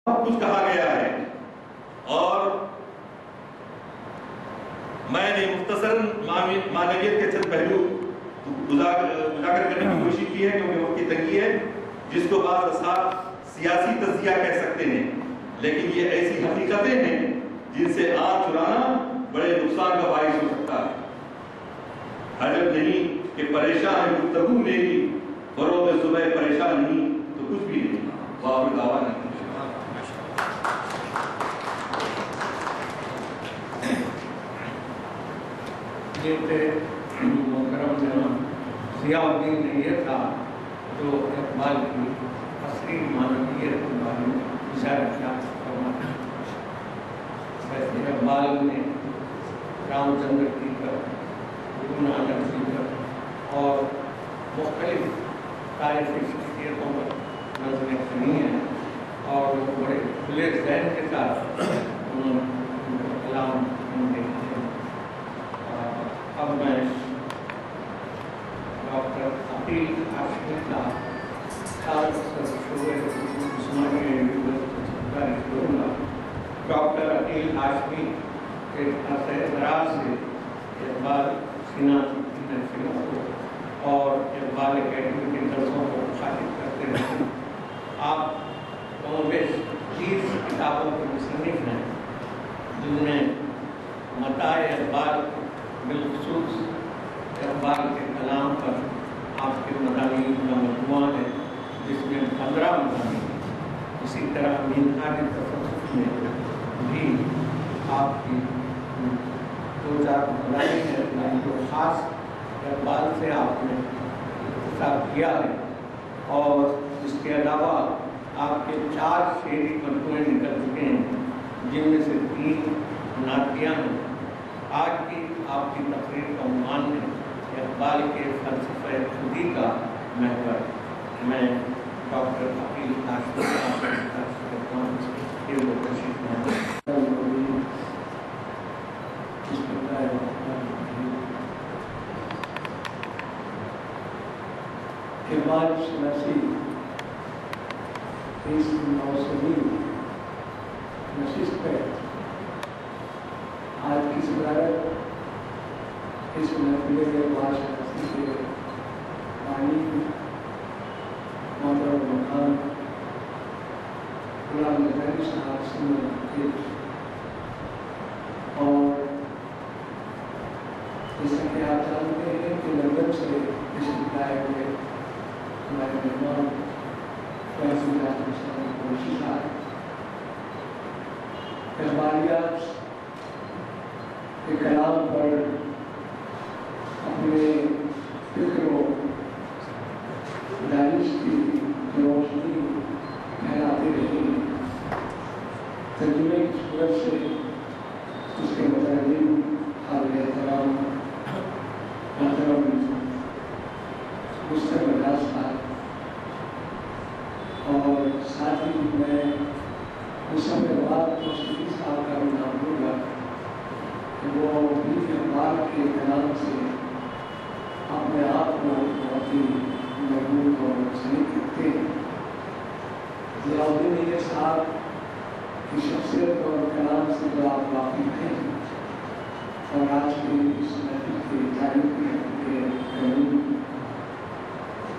کچھ کہا گیا ہے اور میں نے مختصراً معنویت کے چند پہلو اجاگر کرنے کی کوشش کی ہے کیونکہ وقت کی تنگی ہے، جس کو بعض اصحاب سیاسی تجزیہ کہہ سکتے ہیں، لیکن یہ ایسی حقیقتیں ہیں جن سے آنکھ چرانا بڑے نقصان کا باعث ہو سکتا ہے۔ عجب نہیں کہ پریشان ہے گفتگو میری، فروغ صبح پریشان نہیں تو کچھ بھی نہیں۔ واہ دعویٰ نہیں۔ محترم جناب ضیاء الدین نے یہ تھا جو اقبال کی اصلی معنویت کے بارے میں اشارہ کیا فرمایا۔ ویسے اقبال نے رام چندر کی گرو نانک جی پر اور مختلف تاریخی شخصیتوں پر نظریں سنی ہیں اور بڑے کھلے ذہن کے ساتھ انہوں نے کلام دیکھے ہیں۔ اب میں ڈاکٹر عقیل ہاشمی صاحب شعبہ عثمانیہ یونیورسٹی سے تعریف کروں گا۔ ڈاکٹر عقیل ہاشمی کے عرصہ دراز سے اقبال سینا کو اور اقبال اکیڈمی کے درسوں کو مخاطب کرتے رہے۔ آپ کم و بیش 30 کتابوں کے مصنف ہیں جن میں متاع اقبال بالخصوص اقبال کے کلام پر آپ کے مضامین کا مجموعہ ہے جس میں 15 مضامین ہیں۔ اسی طرح منہاج تصوف میں بھی آپ کی 2-4 مضامین ہیں جو خاص اقبال سے آپ نے انتخاب کیا ہے، اور اس کے علاوہ آپ کے 4 شعری مجموعے نکل چکے ہیں جن میں سے 3 نعتیہ ہیں۔ آج کی آپ کی تقریر کا عنوان ہے اقبال کے فلسفہ خودی کا محور۔ میں ڈاکٹر عقیل ہاشمی صاحب سے درخواست کرتا ہوں کہ وہ تشریف لائیں۔ اقبال شناسی اس موسمی نشست ہے۔ آج کی صدارت اس محفل اقبال شناسی کے بانی محترم مقام غلام نبی صاحب سے اور جیسا کہ آپ جانتے ہیں کہ لندن سے تشریف لائے ہوئے ہمارے مہمان فیض قریشی صاحب اقبالیات کے کلام پر اپنے فکر و دانش کی روشنی پھیلاتے رہے۔ ترجمے کی صورت سے اس کے مترجم قابل احترام محترم مستر بجاج صاحب، اور ساتھ ہی میں مصطفیٰ موسیقی صاحب کا بھی نام لوں گا کہ وہ بھی اقبال کے کلام سے اپنے آپ کو بہت ہی محبوب اور سلیق رکھتے ہیں۔ ضیاء الدین ایجاد صاحب کی شخصیت اور کلام سے جو آپ واقف ہیں اور آج کی اس محفل کی تعریف کے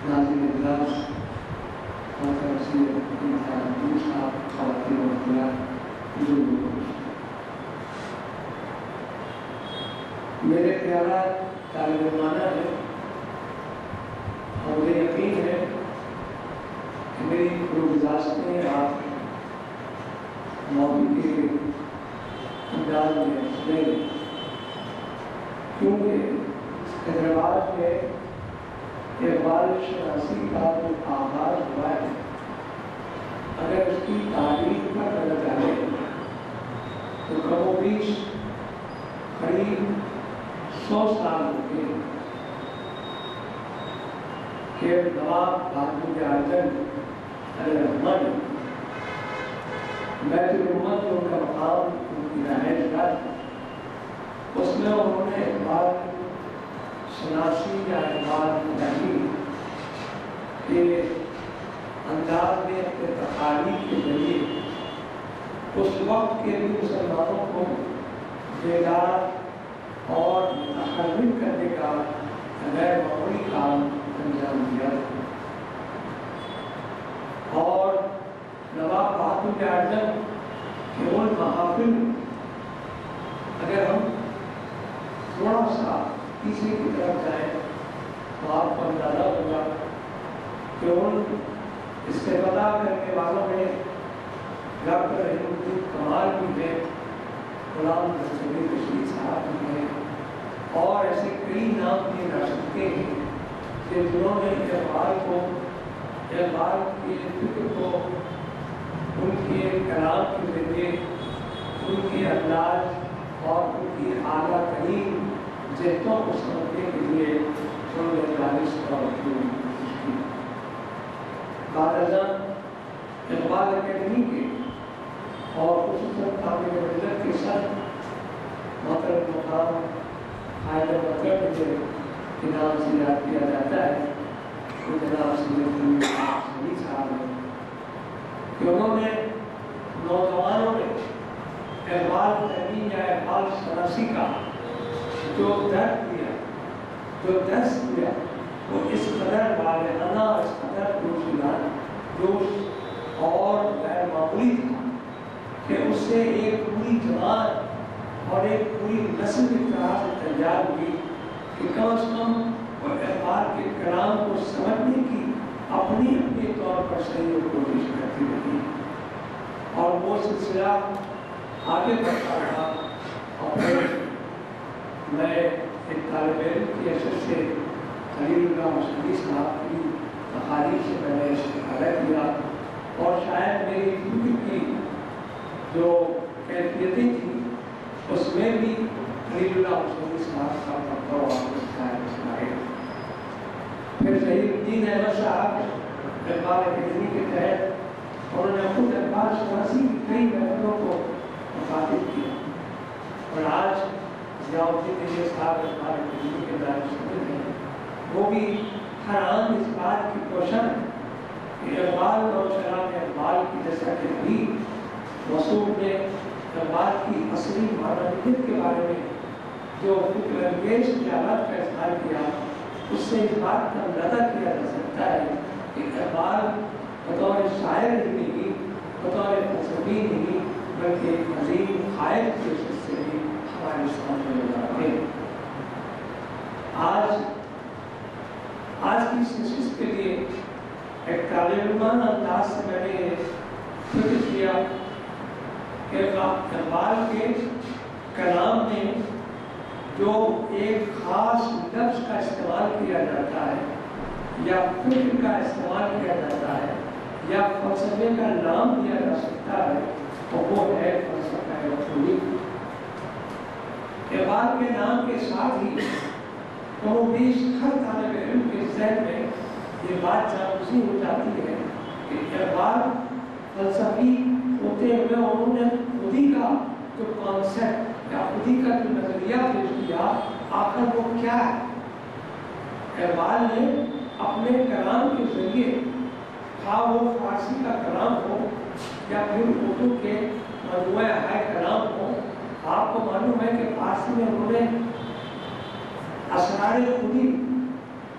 ناظرین اجلاس محترم سید امتیاز صاحب، خواتین و حضرات، بزرگوں، میرے خیالات طالب علمانہ ہیں اور مجھے یقین ہے کہ میری گزاشتیں آپ موضوع کے انداز میں سنیں، کیونکہ حیدرآباد میں اقبال شناسی کا جو آغاز ہوا ہے، اگر اس کی تاریخ پر نظر ڈالیں تو کم و بیش قریب 100 سال ہو گئے کہ نواب بہادر اعظم الرحمن بیت الامت میں ان کا مقام، ان کی رہائش گاہ، اس میں انہوں نے اقبال شناسی یا اقبال نحوی کے انداز میں اپنے تقاریب کے ذریعے اس وقت کے بھی مسلمانوں کو بیدار اور متحرک کرنے کا غیر معمولی کام انجام دیا اور نواب بہادر اعظم کے ان محافل اگر ہم تھوڑا سا پیچھے کی طرف جائیں تو آپ کو اندازہ ہوگا کہ ان استفادہ کرنے والوں میں ڈاکٹر رحیم الدین کمال بھی ہے، غلام نصیر رشید صاحب بھی ہیں اور ایسے کئی نام لیے جا سکتے ہیں کہ جنہوں نے اقبال کے فکر کو ان کے کلام کے ذریعے ان کے انداز اور ان کی اعلیٰ ترین جہتوں کو سمجھنے کے لیے انہوں نے جانش اور کوشش کی۔ بعد ازاں اقبال اکیڈمی کے اور خصوصاً تعلیم ملت کے ساتھ محترم مقام حیدر مکرم کے نام سے یاد کیا جاتا ہے وہ جناب سید صاحب ہیں کہ انہوں نے نوجوانوں میں اقبال تحریر یا اقبال شناسی کا جو درد دیا، جو درس دیا، وہ اس قدر والہانہ اور اس قدر جوش اور غیر معمولی تھا کہ اس سے ایک پوری جماعت اور ایک پوری نسل کی طرح سے تیار ہوئی کہ کم از کم وہ اقبال کے کلام کو سمجھنے کی اپنی طور پر صحیح کوشش کرتی رہی اور وہ سلسلہ آگے بڑھتا رہا۔ اور میں ایک طالب علم کی حیثیت سے خلیل اللہ مصطفی صاحب کی تقاریر سے میں نے استفادہ کیا اور شاید میری فکر کی جو کیفیتیں تھیں اس میں بھی خلیل اللہ مصطفی صاحب کا پکڑ واقع ہے۔ پھر ظہیر الدین احمد صاحب اقبال اکیڈمی کے تحت انہوں نے خود اقبال شناسی کی کئی محفلوں کو مخاطب کیا اور آج ضیاء الدین صاحب اقبال اکیڈمی کے دائرے شامل ہیں۔ وہ بھی ہر آن اس بات کی کوشش کہ اقبال اور شراب اقبال کی جیسا کہ بھی وصول نے اقبال کی اصلی معنویت کے بارے میں جو فکر انگیز خیالات کا اظہار کیا اس سے اس بات کا اندازہ کیا جا سکتا ہے کہ اقبال بطور شاعر نہیں، بطور فلسفی نہیں، بلکہ ایک عظیم قائد کی حیثیت سے بھی ہمارے سامنے نظر ہے۔ آج کی اس نشست کے لیے ایک طالب علمانہ انداز سے میں نے فکر کیا کہ اقبال کے کلام میں جو ایک خاص لفظ کا استعمال کیا جاتا ہے یا فکر کا استعمال کیا جاتا ہے یا فلسفے کا نام دیا جا سکتا ہے تو وہ ہے فلسفہ وصولی۔ اقبال کے نام کے ساتھ ہی بیش ہر طالب علم کے ذہن میں یہ بات جانبوزی ہو جاتی ہے کہ اقبال فلسفی ہوتے ہوئے انہوں نے خودی کا جو کانسیپٹ یا خودی کا جو نظریہ پیش کیا آخر وہ کیا ہے۔ اقبال نے اپنے کلام کے ذریعے خواہ وہ فارسی کا کلام ہو یا پھر اردو کے مجموعہ ہے کلام ہو، آپ کو معلوم ہے کہ فارسی میں انہوں نے اسرار خودی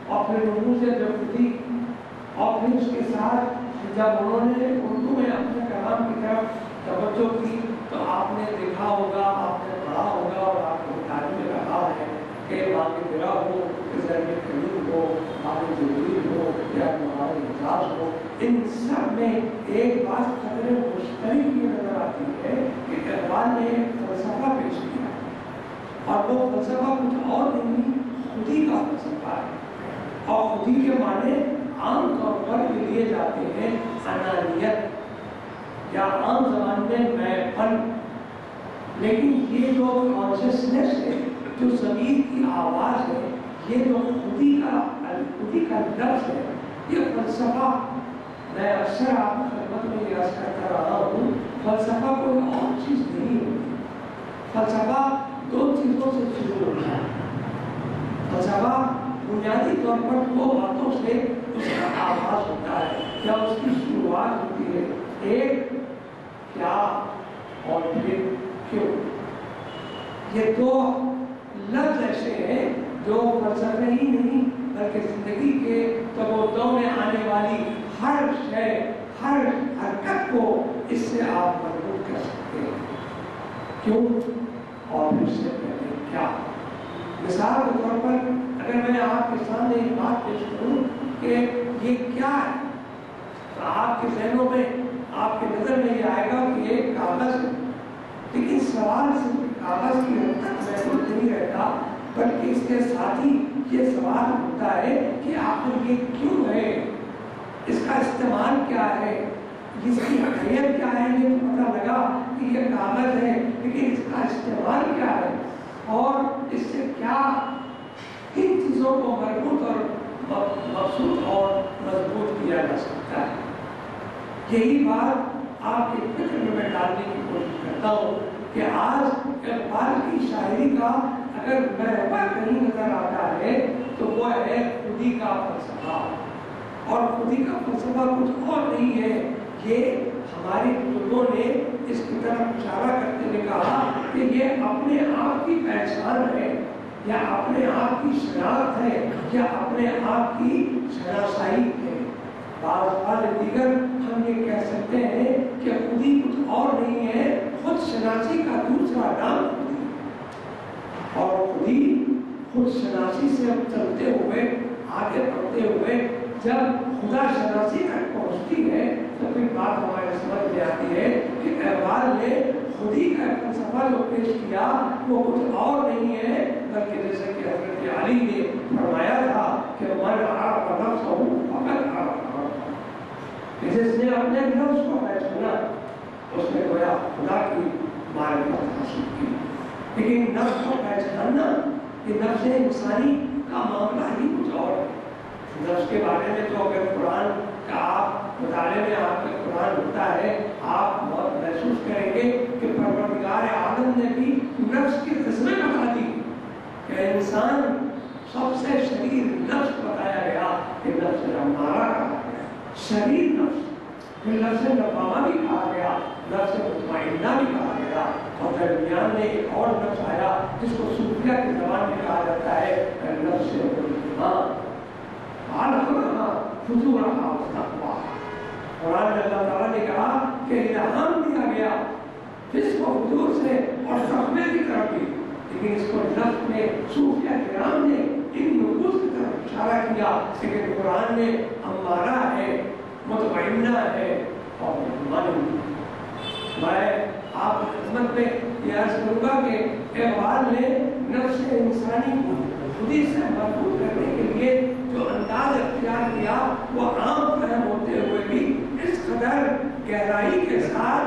اور پھر رموز خودی اور پھر اس کے ساتھ جب انہوں نے اردو میں اپنے کلام کی طرف توجہ کی تو آپ نے دیکھا ہوگا، آپ نے پڑھا ہوگا اور آپ کو تعلیم میں رہا ہے کہ باقی برا ہو، ضرب کریم ہو، باقی جبریل ہو یا ہمارے اعجاز ہو، ان سب میں ایک بات قدر مشترک یہ نظر آتی ہے کہ اقبال نے ایک فلسفہ پیش کیا اور وہ فلسفہ کچھ اور نہیں خودی کا فلسفہ ہے اور خودی کے معنی عام طور پر یہ لیے جاتے ہیں انانیت یا عام زبان میں پن، لیکن یہ جو کانشسنس ہے، جو ضمیر کی آواز ہے، یہ جو خودی کا لفظ ہے، یہ فلسفہ میں اکثر آپ کی خدمت میں یہ عرض کرتا رہا ہوں، فلسفہ کوئی اور چیز نہیں ہوتی۔ فلسفہ دو چیزوں سے شروع ہوتا ہے۔ فلسفہ بنیادی طور پر دو باتوں سے اس کا آغاز ہوتا ہے یا اس کی شروعات ہوتی ہے۔ ایک کیا फिर क्यों। ये दो लफ्ज ऐसे हैं जो फलसफे ही नहीं बल्कि जिंदगी के तबोतों में आने वाली हर शय, हर हरकत को इससे आप मजबूत कर सकते हैं। क्यों और फिर से कहते हैं क्या। मिसाल के तौर पर अगर मैं आपके सामने एक बात पेश करूं कि ये क्या है, तो आपके जहनों में, आपके नजर में ये आएगा कि ये कागज है। लेकिन सवाल सिर्फ कागज की हद तक महसूस नहीं रहता, बल्कि इसके साथ ही ये सवाल होता है कि आखिर ये क्यों है, इसका इस्तेमाल क्या है, इसकी अहमियत क्या है। ये तो पता लगा कि ये कागज है, लेकिन इसका इस्तेमाल क्या है और इससे क्या किन चीज़ों को मजबूत और मकसूद और मजबूत किया जा सकता है। यही बात आपके फिक्र में मैं डालने की कोशिश करता हूँ कि आज इकबाल की शायरी का अगर महबा कहीं नजर आता है तो वो है खुदी का फलसफा। और खुदी का फलसफा कुछ और नहीं है, ये हमारे बुजुर्गों ने इसकी तरफ इशारा करते हुए कहा कि ये अपने आप की पहचान है, या अपने आप की शनाख्त है, या अपने आप की शनासाई है। बाज़ दीगर हम ये कह सकते हैं कि खुदी कुछ और नहीं है, खुद शनासी का दूसरा नाम खुदी। और खुदी खुद शनासी से चलते हुए, आगे बढ़ते हुए जब खुदा शनासी तक पहुंचती है तो फिर बात हमारे समझ में आती है कि इकबाल ने खुदी का फलसफा जो पेश किया वो कुछ और नहीं है, बल्कि जैसे कि हज़रत अली ने फरमाया था कि मन आरफ़ नफ़्सहु फ़क़द आरफ़ रब्बहु, जिसने अपने नफ्स को पहचाना उसने गोया खुदा की मारिफत हासिल की। लेकिन नफ्स को पहचानना, ये नफ्स इंसानी का मामला ही कुछ और है। नफ्स के बारे में तो अगर कुरान का आप मुताले में आपका कुरान होता है, आप बहुत महसूस करेंगे कि परवरदिगार आलम ने भी नफ्स की किस्में बता दी कि इंसान सबसे शरीर नफ्स बताया गया कि नफ्स अम्मारा कहा गया, शरीर नफ्स, फिर नफ्स लवामा भी कहा गया, नफ्स मुतमइन्ना भी कहा गया, और दरमियान में एक और नफ्स आया जिसको सूफिया की ज़बान में कहा जाता है नफ्स ईमान। कुरान में अल्लाह ताला ने कहा कि इल्हाम दिया गया जिसको हुजूर से और तक़वे की तरफ भी, लेकिन इसको नफ्स में सूफिया किराम ने इन नुकूस की तरफ इशारा किया। लेकिन कुरान में अम्मारा है, मुतमइन्ना है और मुतमइन। मैं आपकी खिदमत में यह अर्ज़ करूँगा कि इकबाल ने नफ्स इंसानी को खुदी से मजबूत करने के लिए जो अंदाज अख्तियार किया वो आम फहम होते हुए भी इस कदर गहराई के साथ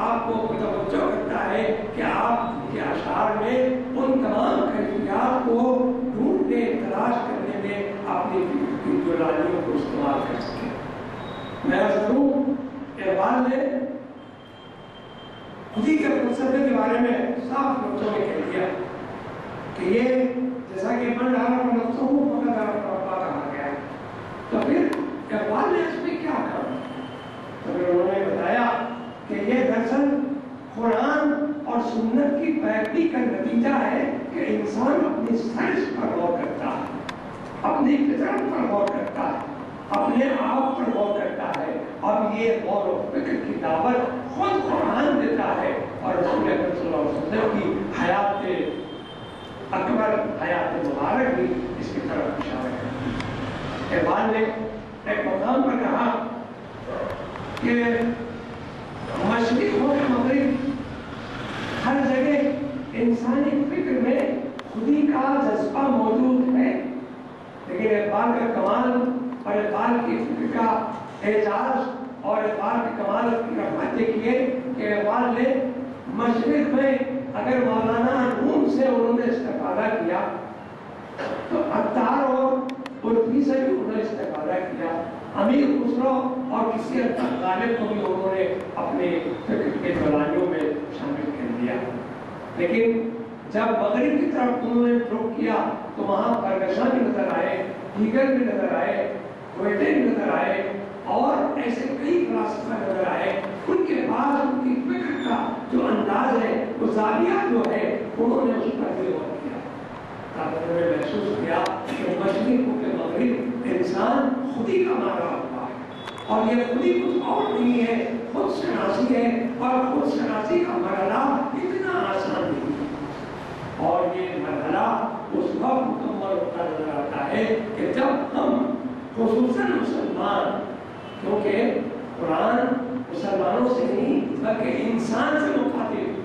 आपको तवज्जो करता है कि आप के अशार में उन तमाम कैफियत को ढूंढने, तलाश करने में अपनी फिक्र की जुलानियों को इस्तेमाल कर सकें। मैं ज़रूर इकबाल ने खुदी के फलसफे के बारे में साफ लफ्ज़ों में कह दिया कि ये जैसा कि मन आरफ़ नफ़्सहु फ़क़द आरफ़ रब्बहु कहा गया, तो फिर इकबाल ने इसमें क्या कहा? तो फिर उन्होंने बताया कि ये दरअसल कुरान और सुन्नत की पैरवी का नतीजा है कि इंसान अपनी साइंस पर गौर करता है, अपनी फितरत पर गौर करता है, अपने आप पर गौर करता है। अब ये गौर और फिक्र की दावत खुद कुरान देता है और रसूल सल्लल्लाहु अलैहि वसल्लम की हयात अकबर, हयात मुबारक भी इसकी तरफ इशारा करती है। इकबाल ने एक मकाम पर कहा कि मशरिक हो या मगरिब, हर जगह इंसानी फिक्र में खुदी का जज्बा मौजूद है। लेकिन इकबाल का कमाल और इकबाल की फिक्र का एजाज और इकबाल के कमाल की रहमत देखिए कि इकबाल ने मशरिक में अगर मौलाना रूम से उन्होंने इस्तेफादा किया तो अत्तार और उर्फी से भी उन्होंने इस्तेफादा किया, अमीर खुसरो और किसी गालिब को भी उन्होंने अपने फिक्र के जलानियों में शामिल कर दिया। लेकिन जब मगरिब की तरफ उन्होंने रुख किया तो वहाँ बरगशा भी नजर आए, दीगर भी नजर आए, कोयटे भी नजर आए और ऐसे कई फलसफे नजर आए। उनके पास उनकी फिक्र का जो अंदाज है انہوں نے محسوس کیا کہ مشرق کے مغرب انسان خودی کا مارا ہوا ہے، اور یہ خودی کچھ اور نہیں ہے، خود شناسی ہے، اور خود شناسی کا مرحلہ اتنا آسان نہیں ہے، اور یہ مرحلہ اس وقت مکمل ہوتا نظر آتا ہے کہ جب ہم خصوصاً مسلمان، کیونکہ قرآن مسلمانوں سے نہیں بلکہ انسان سے مخاطب،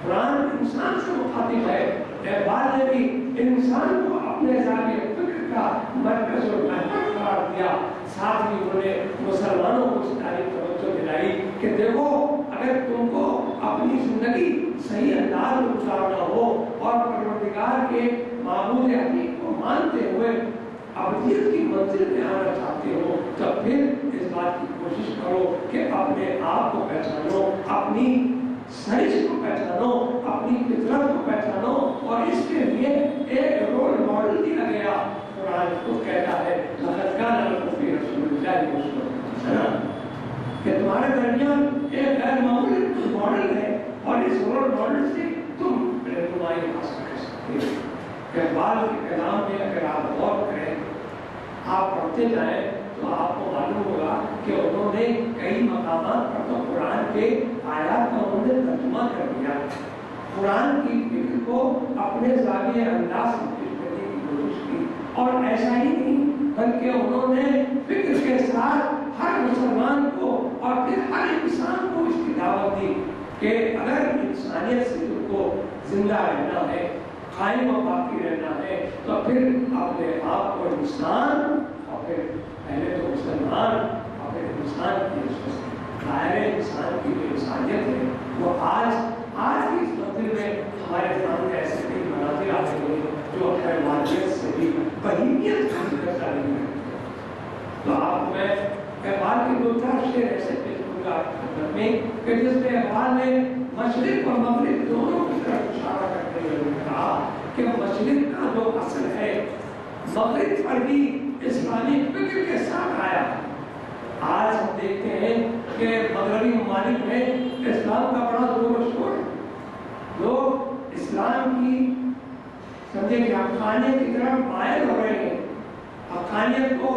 قرآن انسان سے مخاطب ہے، اقبال نے بھی انسان کو اپنے زاویہ فکر کا مرکز اور محور قرار دیا، ساتھ ہی انہوں نے مسلمانوں کو اس تعریف توجہ دلائی کہ دیکھو اگر تم کو اپنی زندگی صحیح انداز میں گزارنا ہو اور پروردگار کے معبود حقیق کو مانتے ہوئے ابدیت کی منزل میں آنا چاہتے ہو تو پھر اس بات کی کوشش کرو کہ اپنے آپ کو پہچانو، اپنی سائنس کو پہچانو، اپنی فطرت کو پہچانو، اور اس کے لیے ایک رول ماڈل دیا گیا۔ قرآن کو کہتا ہے لقد کان لکم فی رسول اللہ اسوۃ حسنہ، کہ تمہارے درمیان ایک غیر معمولی رول ماڈل ہے، اور اس رول ماڈل سے تم رہنمائی حاصل کر سکتے ہو۔ اقبال کے کلام میں اگر آپ غور کریں، آپ پڑھتے جائیں تو آپ کو معلوم ہوگا کہ انہوں نے کئی مقامات پر تو قرآن کے آیات کا انہوں نے ترجمہ کر دیا، قرآن کی فکر کو اپنے زاویہ انداز میں پیش کرنے کی کوشش کی، اور ایسا ہی نہیں بلکہ انہوں نے فکر کے ساتھ ہر مسلمان کو اور پھر ہر انسان کو اس کی دعوت دی کہ اگر انسانیت سے تم کو زندہ رہنا ہے، قائم و باقی رہنا ہے، تو پھر اپنے آپ کو انسان، اور پھر پہلے تو مسلمان اور پھر انسان کی دائرے انسان کی جو انسانیت ہے وہ آج کی اس منزل میں ہمارے سامنے ایسے کئی مناظر آ رہے ہیں جو حیوانیت سے بھی بہیمیت کا ذکر کر رہی ہے۔ تو آپ میں اقبال کے دو چار شعر ایسے پیش کروں گا خدمت میں کہ جس میں اقبال نے مشرق اور مغرب دونوں کی طرف اشارہ کرتے ہوئے کہا کہ مشرق کا جو اصل ہے مغرب پر بھی اسلامی فکر کے ساتھ آیا۔ آج ہم دیکھتے ہیں کہ مغربی ممالک میں اسلام کا بڑا زور و شور ہے، لوگ اسلام کی سمجھے کہ حقانیت کی طرف مائل ہو رہے ہیں، حقانیت کو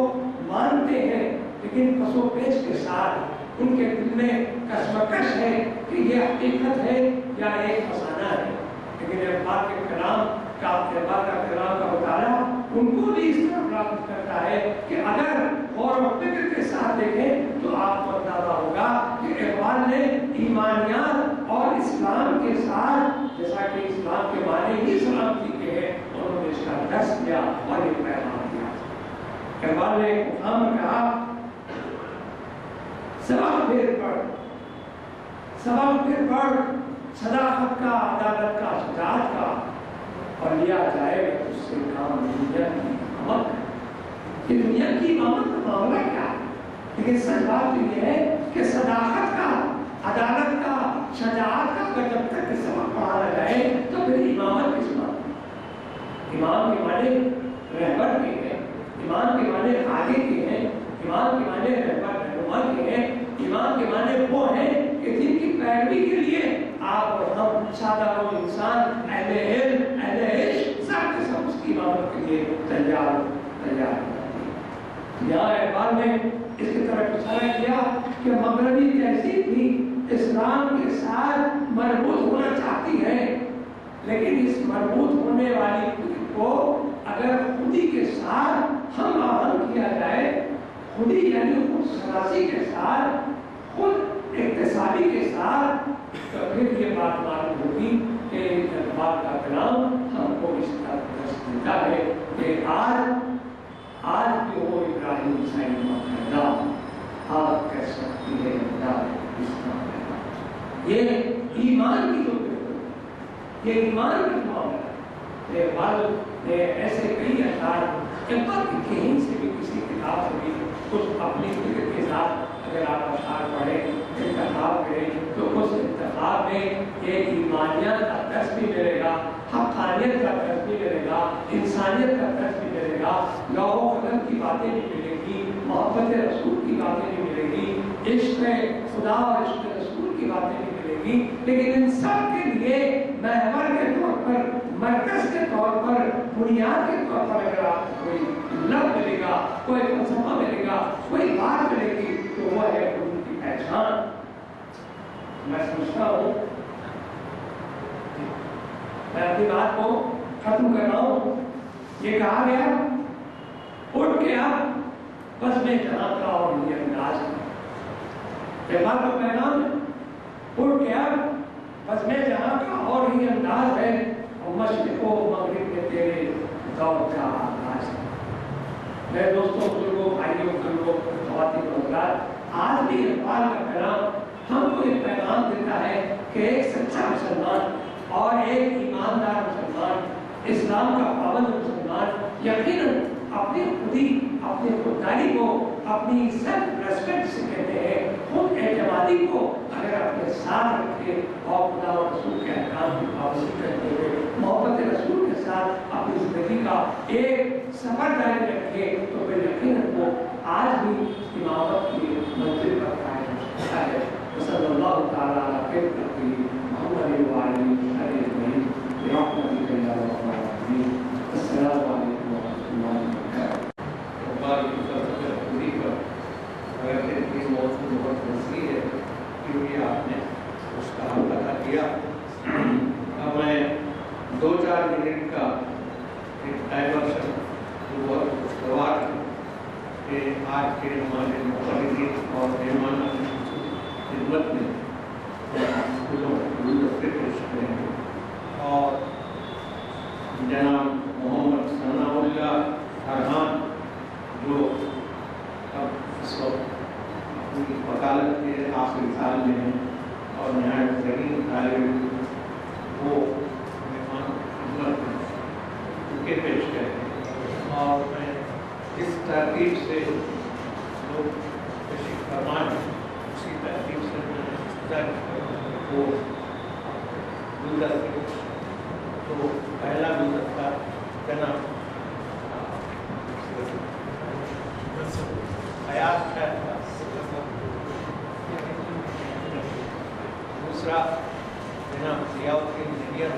مانتے ہیں، لیکن پس و پیش کے ساتھ ان کے دل میں کشمکش ہے کہ یہ حقیقت ہے یا ایک فسانہ ہے۔ لیکن اقبال کے کلام کا مطالعہ ان کو بھی اس طرح راغب کرتا ہے کہ اگر غور و فکر کے ساتھ دیکھیں تو آپ کو اندازہ ہوگا کہ اقبال نے ایمانیات اور اسلام کے ساتھ، جیسا کہ اسلام کے معنی ہی سلامتی کے ہیں، انہوں نے اس کا درس دیا اور یہ پیغام دیا۔ اقبال نے ایک مقام میں کہا سبق پھر پڑھ صداقت کا، عدالت کا، شجاعت کا، اور لیا جائے گا اس سے کام دنیا کی امامت۔ یہ دنیا کی امامت کا معاملہ کیا ہے؟ لیکن سچ بات تو یہ ہے کہ صداقت کا، عدالت کا، شجاعت کا اگر جب تک سبق پڑھانا جائے تو پھر امامت کس بات ہے؟ امام کے معنی رہبر کے ہیں، امام کے معنی آگے کے ہیں، امام کے معنی رہبر رہنما کے ہیں، امام کے معنی وہ ہیں کہ جن کی پیروی کے لیے آپ اور ہم سادہ و انسان، اہل علم، اہل عشق، سب کے سب اس کی امامت کے لیے تیار یہاں اقبال نے اس کی طرف اشارہ کیا کہ مغربی تہذیب بھی اسلام کے ساتھ مربوط ہونا چاہتی ہے، لیکن اس مربوط ہونے والی فکر کو اگر خودی کے ساتھ ہم آہنگ کیا جائے، خودی یعنی خود شناسی کے ساتھ، خود اقتصادی کے ساتھ، تو پھر یہ بات معلوم ہوگی کہ اقبال کا کلام ہم کو اس طرح دیتا ہے کہ آج بھی وہ ابراہیم حسین پیدا آپ کہہ سکتی ہے اسلام پیدا۔ یہ ایمان کی جو یہ ایمان کا معاملہ ہے۔ اقبال نے ایسے کئی اشعار اقبال کی کہیں سے بھی کسی کتاب سے بھی کچھ اپنی فکر کے ساتھ اگر آپ اشعار پڑھیں، انتخاب کریں تو اس انتخاب میں ایک ایمانیت کا درس بھی ملے گا، حقانیت کا درس بھی ملے گا، انسانیت کا درس بھی ملے گا، لوح و قلم کی باتیں بھی ملے گی، محبت رسول کی باتیں بھی ملے گی، عشق خدا اور عشق رسول کی باتیں بھی ملے گی، لیکن ان سب کے لیے محور کے طور پر मरकज के तौर पर, बुनियाद के तौर पर अगर आपको कोई लफ्ज़ मिलेगा, कोई फलसफा मिलेगा, कोई बात मिलेगी, तो वो है उनकी पहचान। मैं समझता हूँ, मैं अपनी बात को खत्म कर रहा हूँ। ये कहा गया, उठ के आप बस में जहाँ का और ये अंदाज है, बात का पैगाम है, उठ के आप बस में जहाँ का और ही अंदाज है, और मशरिक़ व मग़रिब में तेरे दौर का आगाज़ है। मेरे दोस्तों, बुजुर्गों, भाइयों, बुजुर्गों, ख़वातीन और हज़रात, आज भी इक़बाल का पैगाम हमको एक पैगाम देता है कि एक सच्चा मुसलमान और एक ईमानदार मुसलमान, इस्लाम का पाबंद मुसलमान यकीनन अपनी खुदी, अपनी खुददारी को, अपनी सेल्फ रेस्पेक्ट से कहते हैं, खुद एतमादी को अगर अपने साथ रखे और खुदा और रसूल के अहकाम की पाबंदी करते हुए मोहब्बत रसूल के साथ अपनी ज़िंदगी का एक सफ़र जारी रखे, तो फिर यकीनन वो आज भी इमामत की मंजिल पर कायम हो सकता है। सल्लल्लाहु तआला अलैहि मोहम्मद व आलिहि अजमईन बिरहमतिक या रब्बल आलमीन। अस्सलामु अलैकुम व रहमतुल्लाहि व बरकातहू। इक़बाल की फ़लसफ़े पूरी पर अगर इनकी मौजूद बहुत वसी है, क्योंकि आपने उसका हवाला किया। अब मैं 2-4 मिनट का एक डाइवर्शन जो बहुत खुशगवार है कि आज के हमारे मुक़र्रिरीन और मेहमानों की खिदमत में स्कूलों गुलदस्ते पेश करेंगे और जनाब मोहम्मद सनाउल्लाह फरहान जो अब इस वक्त अपनी वकालत के आखिरी साल में हैं और नहायत ज़हीन तालिब इल्म, वो मेहमान खिदमत में उनके पेश करेंगे। और मैं इस तरतीब से लोग तशरीफ़ फरमान, उसी तरतीब से वो गुलदस्ते, तो पहला गुलदस्ता जनाब हयात है, दूसरा जनाब ज़ियाउद्दीन इंजीनियर,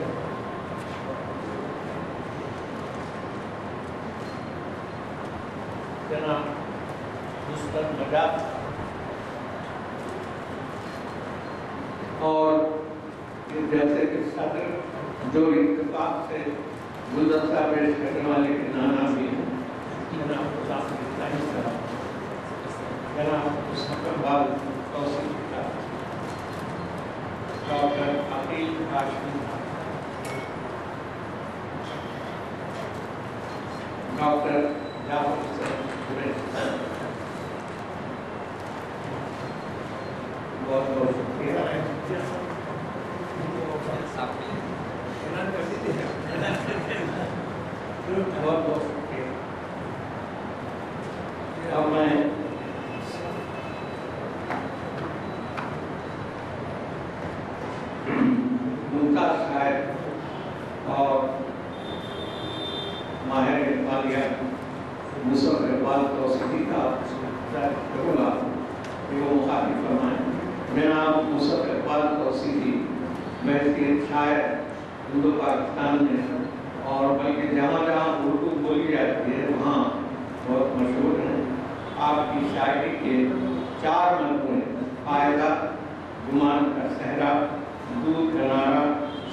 जनाब मुस्तफ़ा मजाद, और इस जलसे के सदर जो इत्तेफाक से गुलदस्ता पेश करने वाले के नाना भी हैं, जनाब मुसाफिर इस्लामी साहब, जनाब मुस्तक़बाल तौसीफ साहब, डॉक्टर अकील हाशमी साहब, डॉक्टर जाफर हुसैन कुरैशी साहब, बहुत बहुत शुक्रिया। बहुत बहुत शुक्रिया। अब मैं मुमताज़ शायर और माहिर इक़बालियात मुसफ़ इक़बाल तौसीफ़ी का करूँगा कि वो मुखातिब फरमाएँ। जनाब मुसफ़ इक़बाल तौसीफ़ी महज़ शायर हिंदू पाकिस्तान में और बल्कि जहाँ जहाँ उर्दू बोली जाती है वहाँ बहुत मशहूर हैं। आपकी शायरी के 4 मजमूए फ़ायदा, गुमान का सहरा, दूध गनारा,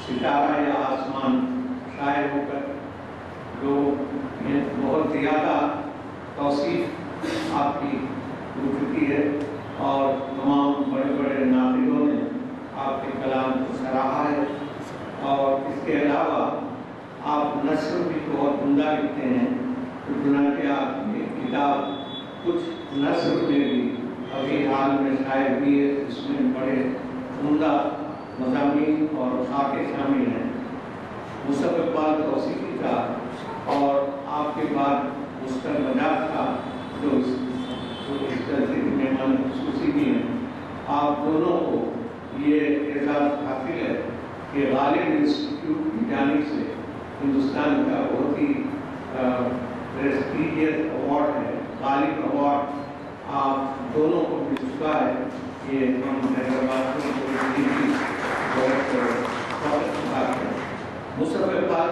सितारा या आसमान शायर होकर जो बहुत ज़्यादा तौसीफ़ आपकी हो चुकी है और तमाम बड़े बड़े नाक़िदों ने आपके कलाम को सराहा है। और इसके अलावा आप नस्र भी बहुत उम्दा लिखते हैं, तो चुनांचे आपकी किताब कुछ नस्र में भी अभी हाल में शायद हुई है, इसमें बड़े उम्दा मज़ामीन और खाके शामिल हैं। मुसफ़ इक़बाल तौसीफ़ी का और आपके बाद मुस्तफ़ा मजाद का जो इस तरह के मेहमान ख़ुसूसी भी हैं, आप दोनों को ये एजाज़ हासिल है कि गालिब इंस्टीट्यूट की जानिब से हिंदुस्तान का बहुत ही प्रेस्टीजियस अवार्ड है, गालिब अवार्ड आप दोनों को मिल चुका है। ये हम हैदराबाद को बहुत मुसफ़ इक़बाल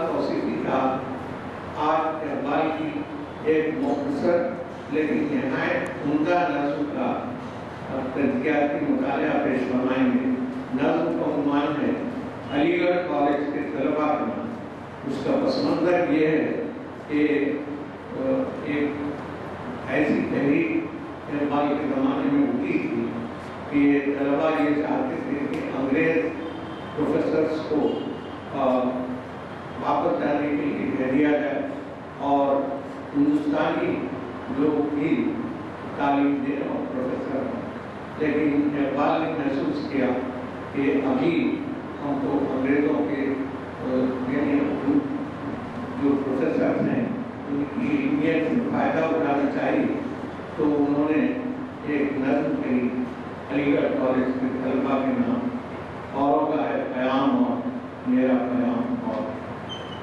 प्रोफेसर, लेकिन नहायत उमदा नज़्म का तज़कियाती मुताला पेश फरमाएंगे। नज़्म का उन्वान है अलीगढ़ कॉलेज के तलबा के नाम। उसका पस मंज़र ये है कि एक ऐसी तहरीक इकबाल के ज़माने में उठी थी कि तलबा ये चाहते थे कि अंग्रेज़ प्रोफेसर्स को वापस जाने के लिए कह दिया जाए और हिंदुस्तानी लोग भी तालीम दें और प्रोफेसर हों। लेकिन इकबाल ने महसूस किया कि अभी हमको अंग्रेज़ों के यानी जो प्रोफेसर हैं उनकी इल्मियत से फ़ायदा उठाना चाहिए। तो उन्होंने एक नज़्म कही अलीगढ़ कॉलेज के तलबा के नाम, औरों का है क़याम और मेरा क़याम।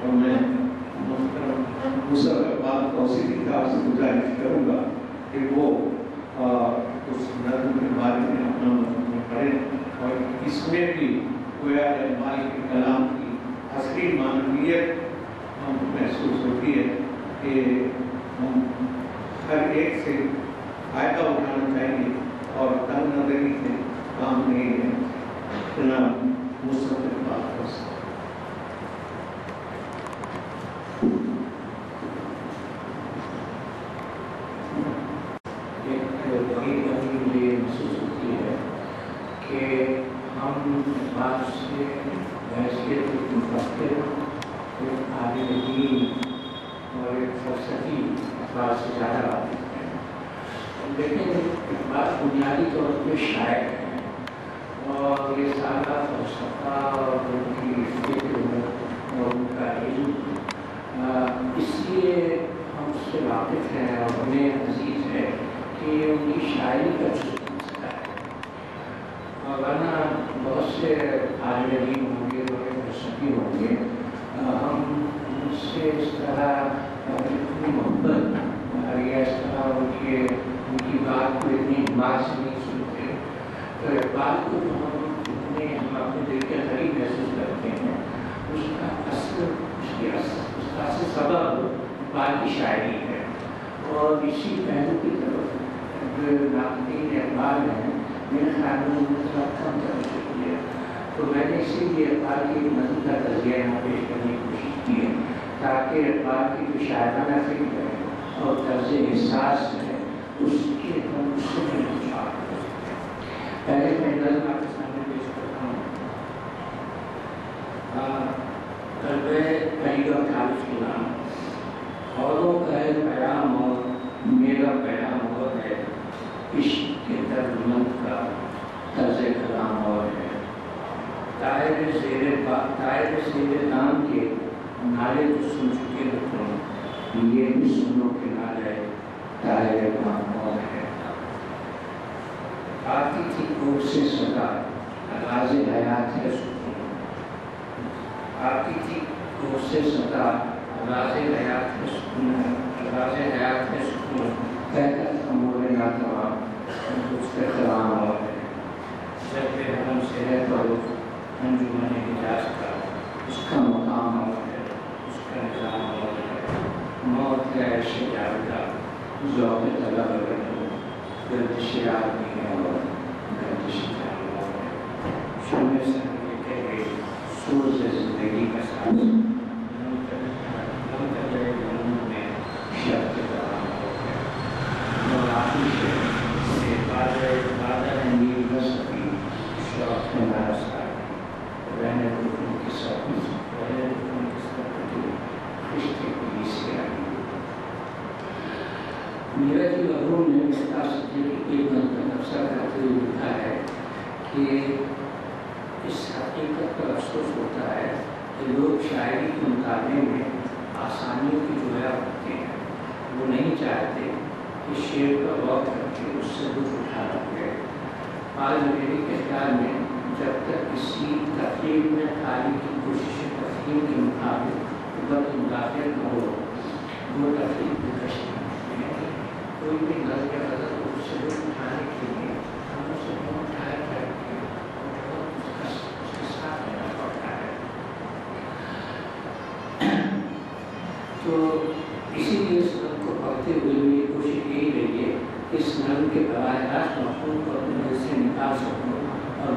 और मैं मुसर्रफ इकबाल तौसीफ़ी साहब से गुजारिश करूँगा कि वो उस नज़्म के बारे में अपना मज़मून पढ़ें और इसमें भी गोया इकबाल के कलाम की असली मानवीयत हमको महसूस होती है कि हम हर एक से फ़ायदा उठाना चाहिए और तंग नज़री से काम नहीं है। जनाब मुसर्रफ इकबाल तौसीफ़ी। मुझे महसूस होती है कि हम बात से हैसियत मुफक्किर, एक आलिम दीन और एक फ़लसफ़ी बात से ज़्यादा वाक़िफ़ हैं। लेकिन बात बुनियादी तौर पर शायर है और ये सारा फ़लसफ़ा और उनकी फ़िक्र और उनका इल्म इसलिए हम उससे वाक़िफ़ हैं और हमें अज़ीज़ है कि उनकी शायरी का जुज़ बन सका है। वरना बहुत से आलिम दीन होंगे और फ़लसफ़ी होंगे, हम उनसे इस तरह इतनी मोहब्बत या इस तरह उनकी बात को इतनी बात से नहीं सुनते। तो इकबाल को जो हम अपने दिल के करीब महसूस करते हैं, उसका असल सबब इकबाल की शायरी है। और इसी पहलू की तरफ जो नाक़दीन इकबाल हैं, मेरे ख्याल में उन्होंने थोड़ा कम तवज्जो की है। तो मैंने इसीलिए इकबाल की नज़्म का तज़किया यहाँ पेश करने की कोशिश की है, ताकि इकबाल की जो शायराना फ़िक्र है और तर्ज़ एहसास है उसके हम उससे भी इंतज़ार कर सकते हैं। पहले मैं नज़्म आपके सामने पेश करता हूँ। तलबे अलीगढ़ कॉलेज के नाम, औरों का है क़याम और मेरा क़याम और है, इश्क़ के दर्दमंद का तर्ज़ कलाम और है। ताहिर ज़ेरे दाम के नारे तो सुन चुके हो तुम, ये भी सुनो के नारे ताहिर दाम और है। आती थी कोर से सदा राज़े हयात है सुकून, आती थी कोर से सदा राज़े हयात है सुकून, राज़े हयात है सुकून, कहता था मोरे नातवा उसके कलाम और है। जब वे हम से है पढ़ो अंजुमन हिजाज़ का, उसका मकाम और है, उसका निज़ाम और है। मौत है ऐश जाविदा ज़ौक़ तलब अगर हो, गर्दिश आदमी है और गर्दिश जान और है। शुमे सर लेके गई सूरज ज़िंदगी का साथ, नम तले जन्म में शब्द कलाम और है। और आतिश से बादल नील बसती शौक़ में नारसा रहने रुकन की सब रिश्ते को से आई। मेरा जी मरहूम ने मेहता सिद्दीकी की एक नक्शा करते हुए लिखा है कि इस हकीकत पर अफसोस होता है कि लोग शायरी के मुकाबले में आसानियों की जोया करते हैं। वो नहीं चाहते कि शेर का गौर करके उससे लुत्फ़ उठा रखे। आज मेरे के ख्याल में जब तक किसी तकलीफ में खाली की कोशिश तफहीम के मुताबिक मुदाफ़िर न हो, वो तकलीफ में कशी कोई भी नज़र या नज़र को उससे लुत्फ़ उठाने के लिए हम उसे बहुत उठाया करके उसके साथ रहना पड़ता है। तो इसीलिए इस को पढ़ते हुए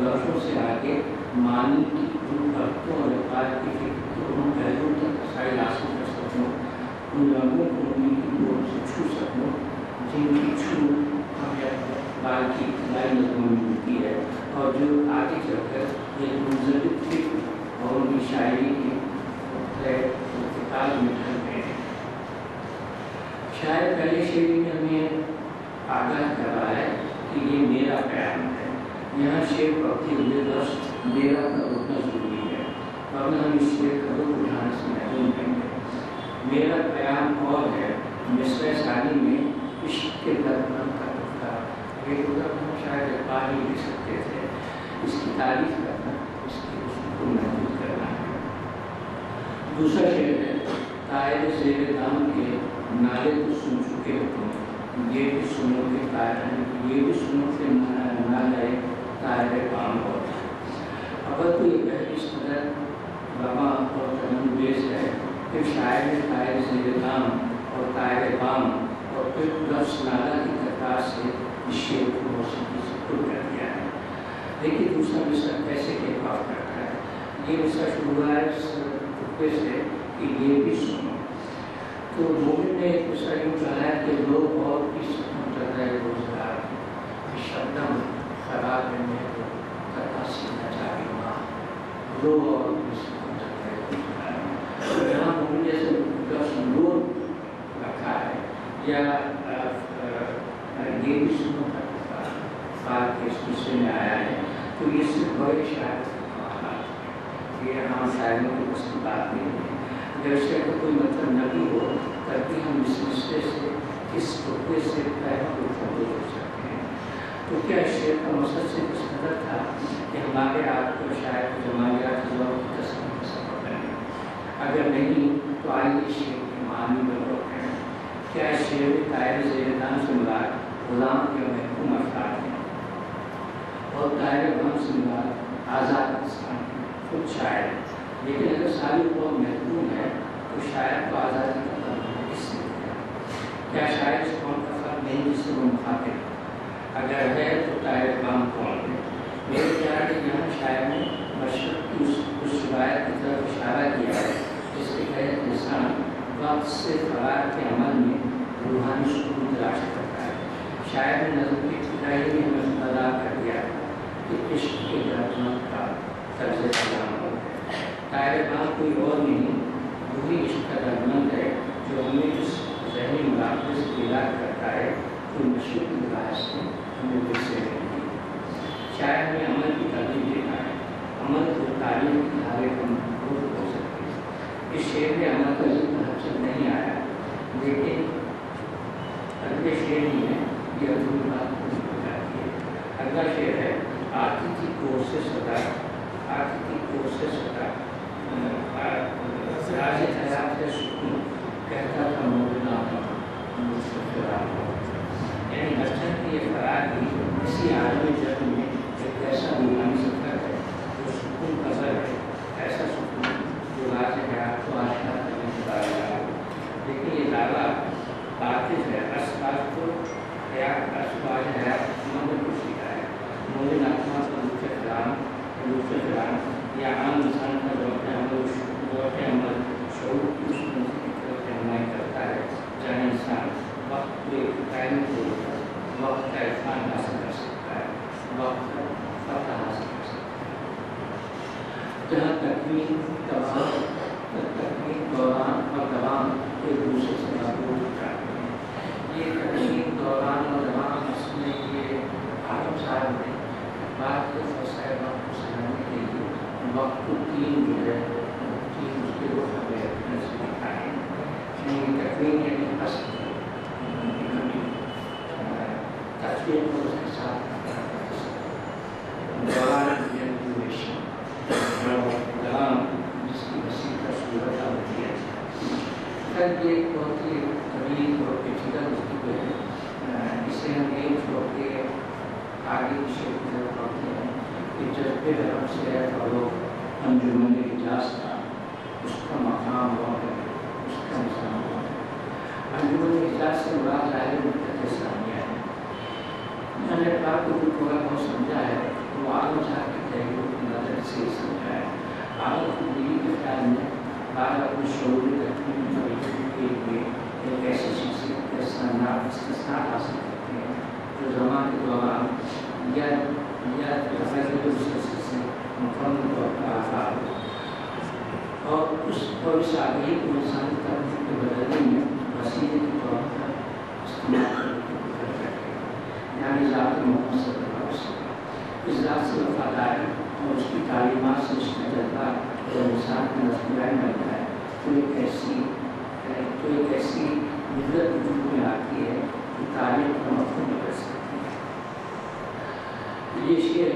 लफ्ज़ों से आगे मानी की उन वक्तों और व्यापार के उन पहलुओं तक रसाई हासिल कर सकूँ, उन रंगों को उनकी गोद से छू सकूँ जिनकी छू हमें बाल की लाई नज़मों में मिलती है और जो आगे चलकर एक मुंजरिद फिक्र और उनकी शायरी के किताब में ढल गए हैं। शायद पहले शेर में हमें आगाह कर रहा है कि ये मेरा प्यार है। यहाँ शेर पढ़ते हुए लफ्ज़ मेरा का उतना जरूरी है, वरना हम इस शेर का रुख उठाने से महरूम रहेंगे। मेरा प्यार और है मिसरे सानी में इश्क के दरमियान का रुखा, ये उधर हम शायद पा ही लिख सकते थे। इसकी तारीफ करना, इसकी उसको महसूस करना है। दूसरा शेर है तायर ज़ेरे दाम के नाले तो सुन चुके हो तुम, ये भी सुनो के तायर, ये भी सुनो के नाले तायर काम होता है। अगर कोई पहली सदर रवा और तनवेज है, फिर शायर ने तायर ज़ेरे दाम और तायर बाम और फिर लफ्ज़ नाला की कतार से इस शेर को मौसीकी से खुल कर दिया है। देखिए दूसरा मिसरा कैसे टेकऑफ करता है। ये मिसरा शुरू हुआ है इस रुपये से कि ये भी सुनो। तो मोमिन ने एक मिसरा यूँ कहा है कि लोग और की सुकून करता है रोजगार शब्दम खराब में कथा सीना चाहिए माँ लोग और की सुकून करता है रोजगार। यहाँ मोमिन जैसे लोग रखा है या ये भी सुनो बात के हिस्से में आया है, तो ये सिर्फ बड़े शायद ये हम शायरों की बस की बात नहीं है। अगर इसका कोई मतलब न भी हो तब भी हम इस रिश्ते से इस रुपये से पैरों को फॉलो कर सकते हैं। तो क्या शेर का मकसद से इस कदर था कि हमारे आपको शायद जमायात की तस्वीर में सफर करें, अगर नहीं तो आइए शेर के मानी बनो हैं। क्या शेर तायर ज़ेरे-दाम से मुराद गुलाम के महकूम अफराद हैं और तायर बाम से मुराद आज़ाद इंसान खुद शायर। लेकिन अगर सारी कौम महकूम है तो शायर को आज़ादी का फर्क किसने दिया? क्या शायर इस कौम का फर्क नहीं जिससे वो मुखातिब? अगर है तो तायर बाम कौन है? मेरे ख्याल में यहाँ शायर ने मशरक़ की उस रिवायत की तरफ इशारा किया है जिसके तहत इंसान वक्त से फरार के अमल में रूहानी सुकून तलाश करता है। शायर ने नज़म की इब्तिदाई में हमें अदा कर दिया कि इश्क के दर्जन का तर्ज़ कलाम हो। तायर बाम कोई और नहीं, वही इश्क का दर्जन है जो हमें इस ज़हनी मुराक़बे से इलाज करता है तो मशरक़ की राह से हमें विरसे मिलती है। शायर ने अमल की तरजीह देना है, अमल को तालीम की धारे पर मजबूत हो सकती है। इस शेर में अमल का जिक्र हर्षद नहीं आया, लेकिन अगले शेर ही है ये अधूरी बात पूरी हो जाती है। अगला शेर है आती थी कोर से सदा, आती थी कोर से सदा राज हयात है सुकून, कहता था मोमिना मुझसे फरार हो। यानी बचपन की ये फरार भी इसी आलमी जग में एक ऐसा रूहानी सफर है जो सुकून का सर है, ऐसा सुकून जो राज हयात को आशना करने के दावा है। लेकिन ये दावा बातिल है, असबाज को हयात असबाज हयात मोमिन को सीखा है। मोमिन आत्मा का दूसरे फिरान या आम इंसान का लौटे अमल शऊर की उस मंजिल की तरफ रहनुमाई करता है जहाँ इंसान वक्त को एक टाइम को वक्त का इरफान हासिल कर सकता है, वक्त का फतह हासिल कर सकता है। जहाँ तकमील दौरान और दवाम एक दूसरे से मजबूत होता है। ये तकमील दौरान और दवाम इसमें ये आलम साहब ने बात के फैसले वक्त को समझने के लिए वक्त को तीन जो है तीन उसके रूप में अपने से दिखाए। तकमील यानी हस्त तस्वीर को उसके साथ दौरान दवाम जिसकी वसी का सूरत होती है। कल ये बहुत ही तवील और पेचीदा गुफ्तगू है, इसे हम एक छोड़ के आगे की शेर की तरफ पढ़ते हैं कि जज्बे हरम से है फरो अंजुमन इजाज़ था, उसका मकाम हुआ है, उसका निशान हुआ है। अंजुमन इजाज़ से मुराद ज़ाहिर मुद्दत इस्लामिया है। मैंने बात को भी थोड़ा बहुत समझा है तो आलम साहब की तहरीरों की मदद से समझाया। आदत खुदगी के ख्याल में बाद अपने शोर के लिए एक ऐसी शख्सियत का इस्तेमाल हासिल करते हैं जो ज़मां के दौरान या से मुकम्मल तौर पर आज़ाद हो और इस आगे को इंसान का बदलने में वसीले के तौर पर इस्तेमाल करते हैं, यानी ज़ात मोहम्मद सल्लल्लाहु अलैहि वसल्लम इस ज़ात से वफादारी और उसकी तालीमात से उसका जज्बा और इंसान का नज़रिया बनता है तो एक ऐसी मिल्लत वजूद में आती है कि तारीख का मफ़हूम कर सकती है। ये शेर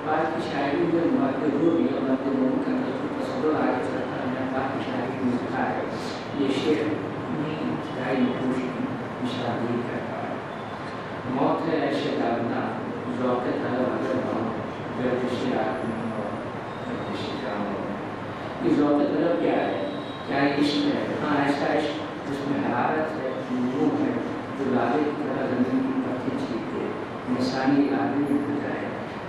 बाद की शायरी में मददूरी और मददूरी का तस्वुर आगे चलता है। बाद की शायरी में लिखा है ये शेर अपनी ढाई नकोश की निशानी करता है। मौत है ऐसे दागना ज़ौक़ तलब अगर हो गर्दिश आदमी और गर्दिश जाम हो। ये ज़ौक़ तलब क्या है? क्या इश्क है? हाँ, ऐसा इश्क जिसमें हरारत है, नूर है, जो लाले की तरह ज़मीन की पत्ती छीनते इंसानी आदमी हो जाए।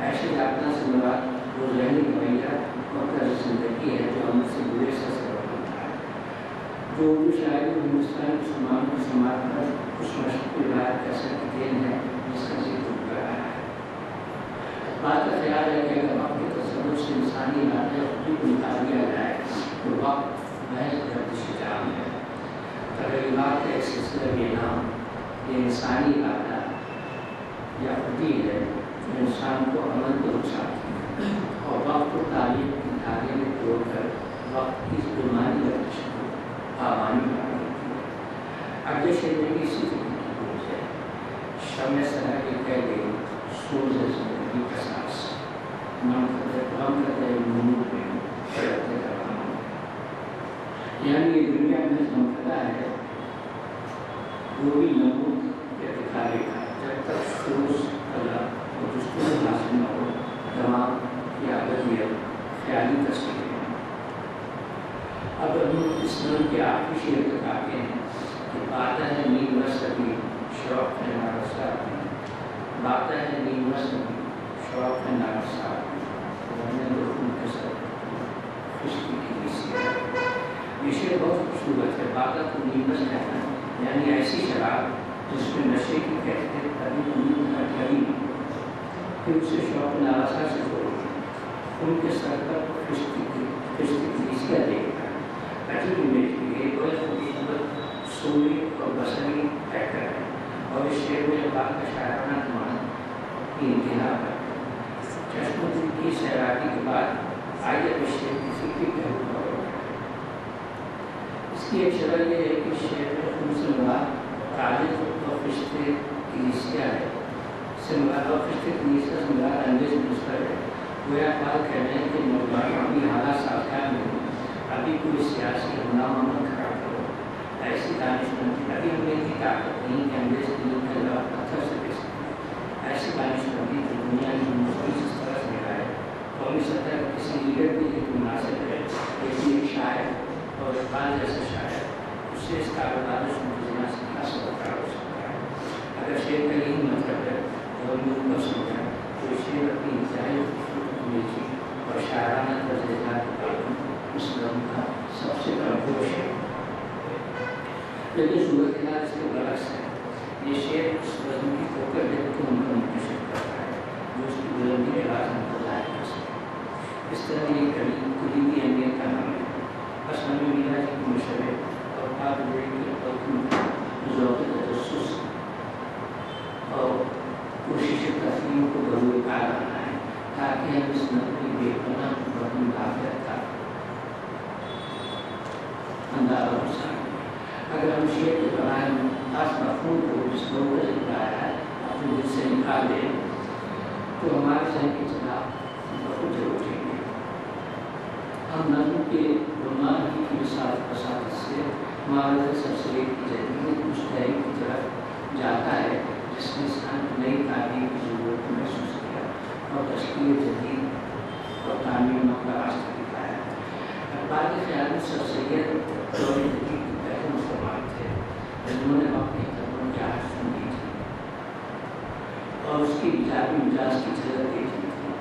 ऐसे दागना से मुराद वो ज़हनी रवैया और तर्ज़ ज़िंदगी है जो अमल से बुरे से सबब बनता है। जो उर्दू शायरी हिंदुस्तान के मुसलमानों के समाज पर उस मशहूर रिवायत का असर की देन है जिसका जिक्र हो रहा है। बात का ख्याल है कि अगर वक्त के तसव्वुर से इंसानी इरादे और खुदी को निकाल दिया जाए तो वक्त महज गर्दिश जाम है। तग़य्युरात का एक सिलसिला बेनाम ये इंसानी इरादा या खुदी है जो इंसान को अमल को उकसाती है और वक्त को तालीम की धागे में तोड़कर वक्त की जुर्मानी गर्दिश को आवानी बना देती है। अगले ज़िंदगी इसी तरह की बोझ है। शम्य सना के कह गई सूरज ज़िंदगी का सांस मन करते नूर में चढ़ते रवाना। यानी ये दुनिया में समझता है वो भी नमूद या दिखाएगा जब तक सूरज कला और दुश्मन हासिल न हो तमाम की आदतियत ख्याली तस्वीरें। अब हम इस नम के आखिरी शेर तक आते हैं कि बाता है नींद सभी शौक है नारसा बाता है नींद सभी शौक है नारसा ये शेर बहुत खूबसूरत है। बाता को नींद कहना यानी ऐसी शराब जिसमें नशे की कैफियत कभी नींद का कभी फिर उसे शौक नारसा से जोड़ेंगे। उनके सर पर कलिसिया देगा अजीब इमेज की एक बड़े खूबसूरत सूरी और बसरी पैकर है और इस शेर में बात का शायराना मान की इंतहा पर चश्मों की सैराकी के बाद आइए इस शेर की फिक्री पहलू पर इसकी एक शरह यह है कि शेर में उनसे मुराद तालिब और रिश्ते कलिसिया है से मुराद और रिश्ते कलिसिया से मुराद अंग्रेज मुस्तर है। गोया पाल कह रहे हैं कि नौजवान अभी हालात साकार में अभी कोई सियासी हमला खड़ा करो ऐसी दानिशमंदी अभी हमें की ताकत नहीं कि अंग्रेज दिल्ली के खिलाफ पत्थर से दे सकते। ऐसी दानिशमंदी की दुनिया की मुस्लिम इस तरह से मिला है कौमी सतह किसी लीडर के लिए मुनासिब है लेकिन एक शायर और इकबाल जैसे शायर उससे इस कारोबार समझना से क्या सरोकार हो सकता है। अगर शेर का यही मतलब है तो हम लोग को समझा तो शेर अपनी इंतहाई खूबसूरती और शायराना तर्ज़ मुस्लिम का सबसे बड़ा दोष है। लेकिन सूरत हाल इसके बरक्स है। ये शेर उस वजन की फोकर व्यक्ति को उनका मुंतशिर करता है जो उसकी बुलंदी के राज को जाहिर कर सके। इस तरह ये कड़ी कुली की अहमियत का नाम है। बस हमें मीरा जी की मशरे और पाक बड़ी की ज़ौक़ तजस्सुस और कोशिश तस्लीम को बरूए कार आना है ताकि हम इस नकली बेपना बदन भागत का अंदाज़ा हो सके। अगर हम शेर के बनाए खास मफ़हूम को जिस लोगों ने बताया है अपने दिल से निकाल दें तो हमारे जहन के खिलाफ बहुत जरूर उठेंगे। हम नज़म के रुमान की मिसाल फसाद से हमारे सबसे की जदीद मुस्तैद की तरफ जाता है जिसने इंसान को नई तालीम की ज़रूरत महसूस किया और तश्कील जदीद और तामीर का रास्ता दिखाया। अखबार के ख्याल में सर सैयद जदीद के पहले मुसलमान थे जिन्होंने अपनी तबन की आज सुनी थी और उसकी इजाबी मिजाज की झलक देखी थी।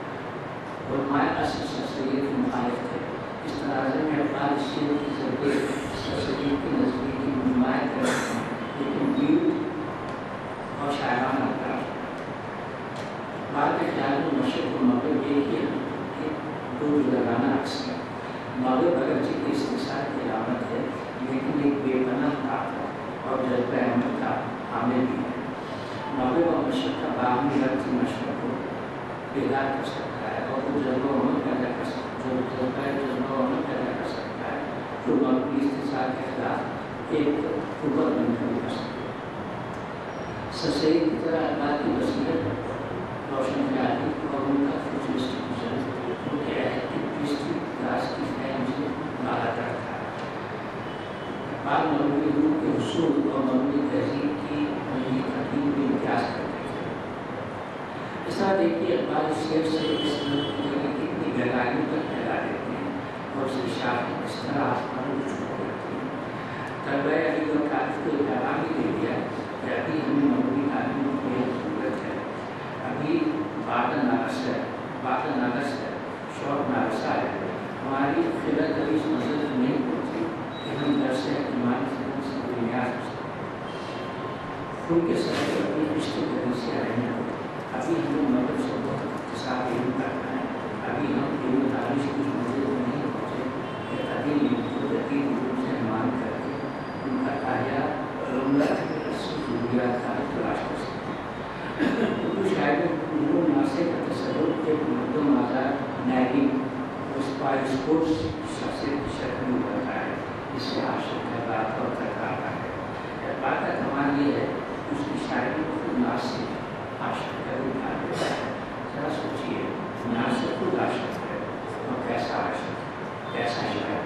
علماء اصل سر سید کے مخالف تھے. اس تناظر میں اقبال شیر کی ذریعے سر سید کے نظریے کی نمائش کرتے ہیں، لیکن دین اور شاعرانہ انداز. بعد کے خیال میں مشرق و مغرب ایک ہی دو جداگانہ عکس ہے. مغرب اگرچہ کی استحصال کی علامت ہے، لیکن ایک بے پناہ طاقت اور جذبہ احمد کا حامل بھی ہے. مغرب اور مشرق کا باہمی ربط مشرق کو بیدار کر سکتا ہے اور وہ جذبہ عمل پیدا کر سکتا ہے جو مغربی استحصال کے خلاف ایک قوت بن کر کر سکتا ہے. سر سید کی طرح اقبال کی بصیرت روشن خیالی اور ان کا فیوچرسٹک ویژن ان کے ایکٹیوسٹک کلاس کی فہم سے بالا تر تھا. اقبال مغربی روح کے حصول اور مغربی تہذیب کی نئی تقدیم میں امتیاز کرتے تھے. اس طرح دیکھیے اقبال شعر سے اس ملک کی جگہ کتنی گہرائیوں تک پھیلا دیتے ہیں اور اس کی شاخیں اس طرح آسمانوں کو چھو کرتی ہیں. طلبہ علی اور طالب کو پیغام ہی دے دیا کہ ابھی ہمیں مغربی تعلیم کی ضرورت ہے. ابھی باطن ناقص ہے، شوق ناقصہ ہے. ہماری خلت ابھی اس منزل میں نہیں پہنچی کہ ہم درس ایمان سے بنیاد ہو سکتے. ان کے سر پر اپنی رشتے گریسیاں رہی ہیں. ابھی ہمیں مغرب سے بہت اقتصاد علم کرنا ہے. ابھی ہم علم دانش کی منزل میں نہیں پہنچے کہ قدیم روپ سے مان کر کے ان کا تاہیا عملہ ضروریات کا تلاش کر سکتے ہیں. اردو شاعری میں ناصر کا تصور ایک مردم آزاد نیری اسپورٹس شخصیت کی شکل میں ہوتا ہے جس سے عاشق ہے بات اور ترکاتا ہے. بات کا کمال یہ ہے کہ اس کی شاعری کو خود ناصر عاشق کا بھی بنا دیتا ہے. ذرا سوچیے، ناصر خود عاشق ہے اور کیسا عاشق، کیسا شاعر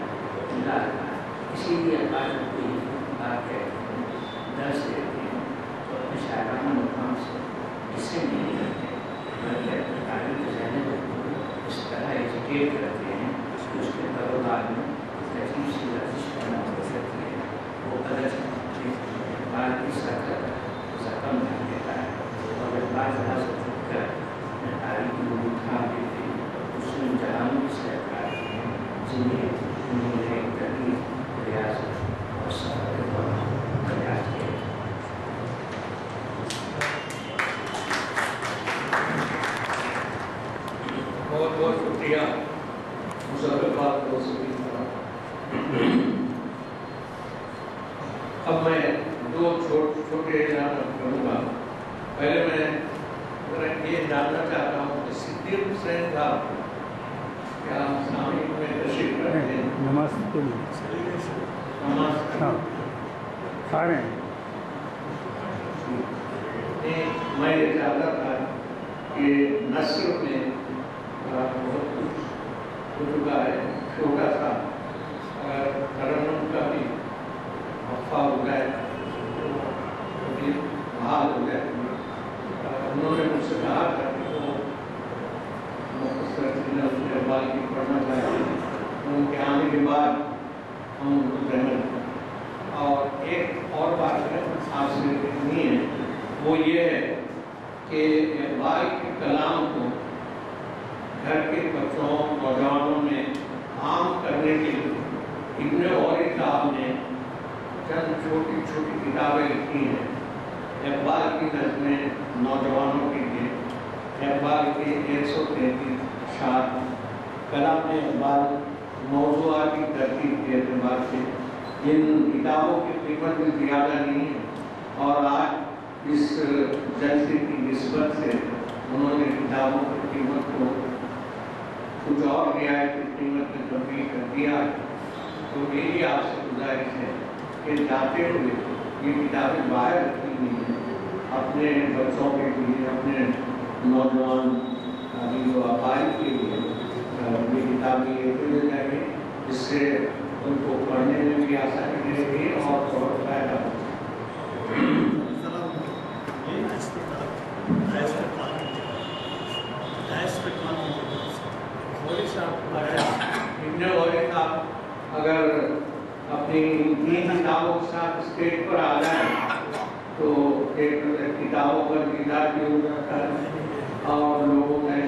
ملا رہا ہے. اسی لیے اقبال کو کوئی بات کہتے ہیں، درس دیتے ہیں تو اپنے شاعرانہ مقام سے اسے نہیں کرتے بلکہ اپنے تعلیم کے ذہن کو اس طرح ایجوکیٹ کرتے ہیں کہ اس کے کاروبار میں عجیب سی ورزش کرنا ہو سکتی ہے. وہ قدر اقبال کی سرکت زخم ڈال دیتا ہے اور اقبال ذرا سے چھپ کر اپنے تاریخی نمود تھام دیتے ہیں. اس میں جہانوں کی سرکار ہیں جنہیں ایک تحریر ریاضت اور سفر کے دوران تیار کیا. بہت بہت شکریہ مظفر کو سبھی طرح. اب میں دو چھوٹے اعلانات کروں گا. پہلے میں یہ جاننا چاہتا ہوں کہ صدیق حسین کا کیا سامعین میں تشریف رکھتے ہیں؟ نماز کے لیے سارے میں یہ چاہتا تھا کہ نثر میں بہت کچھ ہو چکا ہے. چھوٹا سا اگر ترنم کا بھی وقفہ ہو جائے تو کبھی بحال ہو جائے. انہوں نے مجھ سے کہا تھا کہ وہ مختصر اقبال کی پڑھنا چاہتے ہیں. ان کے آنے کے بعد ہم ان کو رہنا. اور ایک اور بات ہے آپ سے دیکھنی ہے، وہ یہ ہے کہ اقبال کے کلام کو گھر کے بچوں نوجوانوں میں عام کرنے کے لیے ابن اوری صاحب نے چند چھوٹی چھوٹی کتابیں لکھی ہیں. اقبال کی نظمیں نوجوانوں کے لیے، اقبال کے 133 اشعار، کلام اقبال موضوعاتی ترتیب کے اعتبار سے. ان کتابوں کی قیمت بھی زیادہ نہیں ہے اور آج اس جلسے کی نسبت سے انہوں نے کتابوں کی قیمت کو کچھ اور رعایتی قیمت میں تبدیل کر دیا. تو میری آپ سے گزارش ہے کہ جاتے ہوئے یہ کتابیں باہر رکھی ہوئی ہیں اپنے بچوں کے لیے، اپنے نوجوان تعلیم و عقائد کے لیے. یہ کتابیں یہ لے جائیں گے جس سے ان کو پڑھنے میں بھی آسانی ملے گی اور بہت فائدہ ہوگا. اگر اپنی تین کتابوں کے ساتھ اسٹیج پر آ جائیں تو ایک کتابوں پر دیدار بھی ہو جاتا ہے اور لوگوں میں